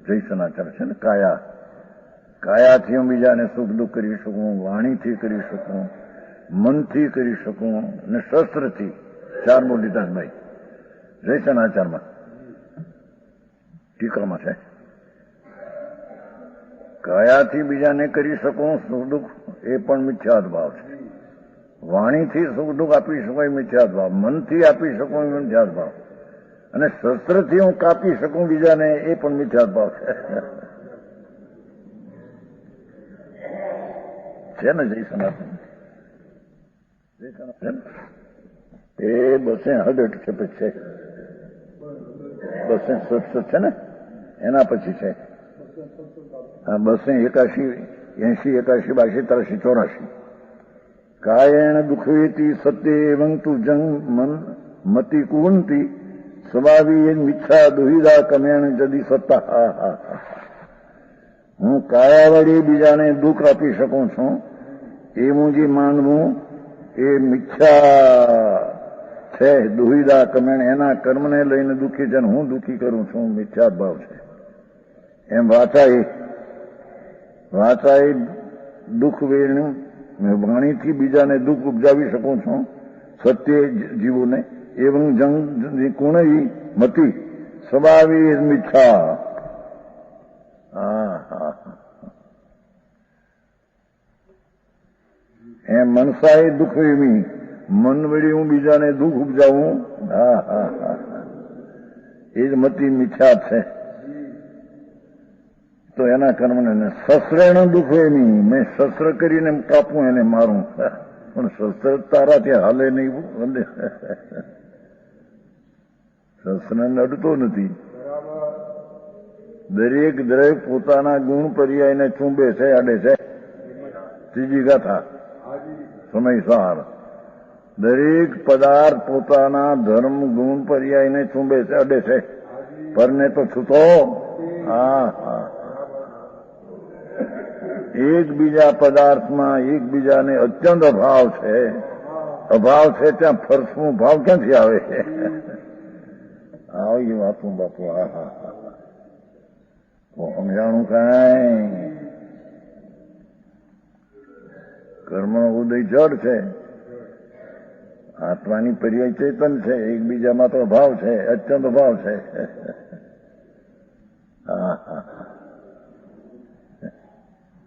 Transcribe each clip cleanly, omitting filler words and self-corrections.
જય સનાચર છે ને કાયાથી હું બીજાને સુખ દુઃખ કરી શકું, વાણીથી કરી શકું, મનથી કરી શકું અને શસ્ત્રથી. 4 લીધા ભાઈ જય સનાચારમાં ટીકામાં છે. કાયાથી બીજાને કરી શકું સુખ દુઃખ એ પણ મિથ્યાદ ભાવ છે. વાણીથી સુખ દુઃખ આપી શકો એ મિથ્યાદ ભાવ, મનથી આપી શકું એ મિથ્યાદ ભાવ, અને શસ્ત્રથી હું કાપી શકું બીજાને એ પણ મિથ્યાદ ભાવ છે ને. જય સનાતન એ 268 છે પછી છે 267 છે ને એના પછી છે. હા 281 80 81 82 83 84. કાયેણ દુઃખેતી સત્ય એવં તું જંગ મન મતિ કુવંતી સ્વભાવી મિચ્છા દુહિદા કમેણ જદી સત્તા. હું કાયા વળી બીજાને દુઃખ આપી શકું છું એવું જે માનવું એ મિથ્યા છે. દુહિદા કમેણ એના કર્મને લઈને દુઃખી છે, હું દુઃખી કરું છું મિથ્યા ભાવ છે. એમ વાચાએ દુઃખ વેણ્યું, વાણીથી બીજાને દુઃખ ઉપજાવી શકું છું સત્ય જીવોને. એવં જંગ કુણઈ મતી સ્વભાવી મિથ્યા. એમ મનસાએ દુઃખ એમી, મન વળી હું બીજાને દુઃખ ઉપજાવું એ જ મતી મિથ્યા છે. તો એના કર્મને શસ્ત્રેણ દુઃખ એમી, મેં શસ્ત્ર કરીને કાપું એને મારું, પણ શસ્ત્ર તારા ત્યાં હાલે નહીં. શસ્ત્રને અડતો નથી. દરેક પોતાના ગુણ પર્યાયને ચૂંબે છે, અડે છે. ત્રીજી ગાથા સમયસાર. દરેક પદાર્થ પોતાના ધર્મ ગુણ પર્યાયને ચૂંબે છે, અડે છે, પરને તો છૂતો. એકબીજા પદાર્થમાં એકબીજાને અત્યંત અભાવ છે ત્યાં ફરસવું ભાવ ક્યાંથી આવે છે? આવી વાતું બાપુ. સમજાણું કાંઈ? કર્મનો ઉદય જડ છે, આત્માની પર્યાય ચેતન છે, એકબીજામાં તો અભાવ છે, અત્યંત અભાવ છે.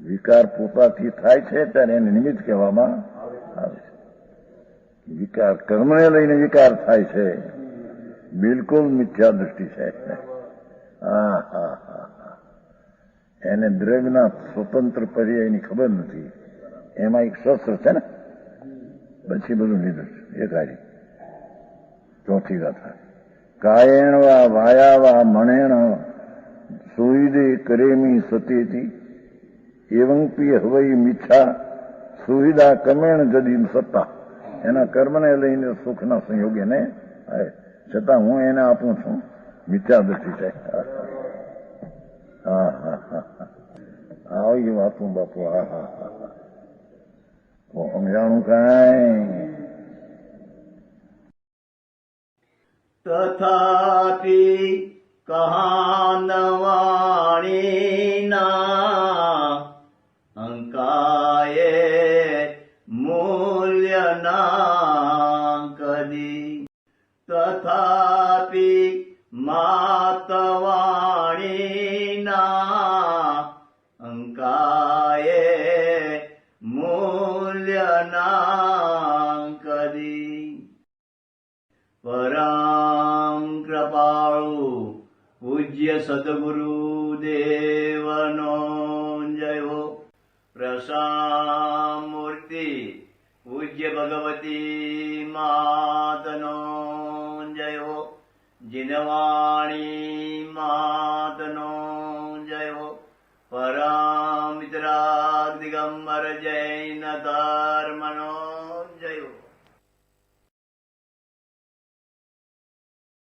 વિકાર પોતાથી થાય છે ત્યારે એને નિમિત્ત કહેવામાં આવે છે. વિકાર કર્મને લઈને વિકાર થાય છે, બિલકુલ મિથ્યા દૃષ્ટિ છે. એને દ્રવ્યના સ્વતંત્ર પર્યાયની ખબર નથી. એમાં એક શસ્ત્ર છે ને, પછી બધું લીધું છે. એ કાર્ય ચોથી ગાથા. કાયેણ વા વાયા વા મણેણ સુઈદે કરેમી સતેતી એવં પી હવઈ મિચ્છા સુવિધા કમેણ જદી સત્તા. એના કર્મને લઈને સુખના સંયોગ એને છતાં હું એને આપું છું મિથ્યા દ્રષ્ટિ છે. આવી વાતું બાપુ. સમજાણું કાંઈ? તથાપિ કહાનવાણીના અંકાયે મૂલ્યના કદી. તથાપિ માતવાણીના અંકાયે મૂલ્યના કદી. પરમ કૃપાળુ પૂજ્ય સદગુરુ દેવનો જયો. પ્રસામૂર્તિ પૂજ્ય ભગવતી માતનો જયો. જીનવાણી માતનો જયો. પરમિત્રા દિગંબર જૈન ધર્મનો